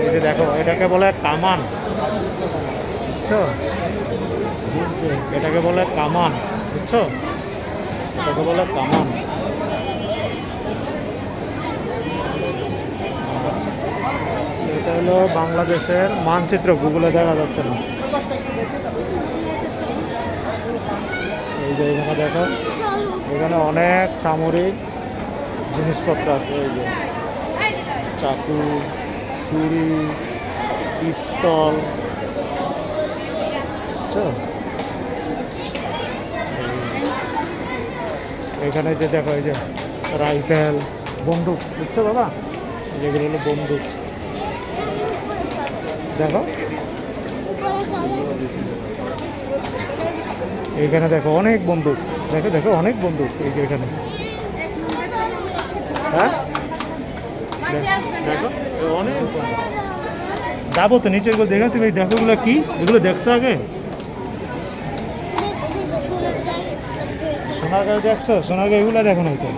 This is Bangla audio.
এই যে দেখো এটাকে বলে কামান, বুঝছো? এটাকে বলে কামান, বুঝছো? এটাকে বলে কামান। এটা হলো বাংলাদেশের মানচিত্র, গুগলে দেখা যাচ্ছে না। এই যে এখানে দেখো, এখানে অনেক সামরিক জিনিসপত্র আছে। এই যে চাকু, ছুরি, পিস্তল, বুঝছো? এখানে যে দেখো এই যে রাইফেল, বন্দুক, বুঝছো বাবা? যেগুলো হলো বন্দুক, দেখো এখানে দেখো অনেক বন্দুক, দেখো দেখো অনেক বন্দুক। এই যে এখানে, হ্যাঁ দেখো অনেক বন্দুক। যাবো তো নিচের গুলো দেখে, তুমি দেখো এগুলো কি, এগুলো দেখছো আগে? সোনার গায়ে দেখছো? সোনার গায়ে এগুলো দেখো না তো।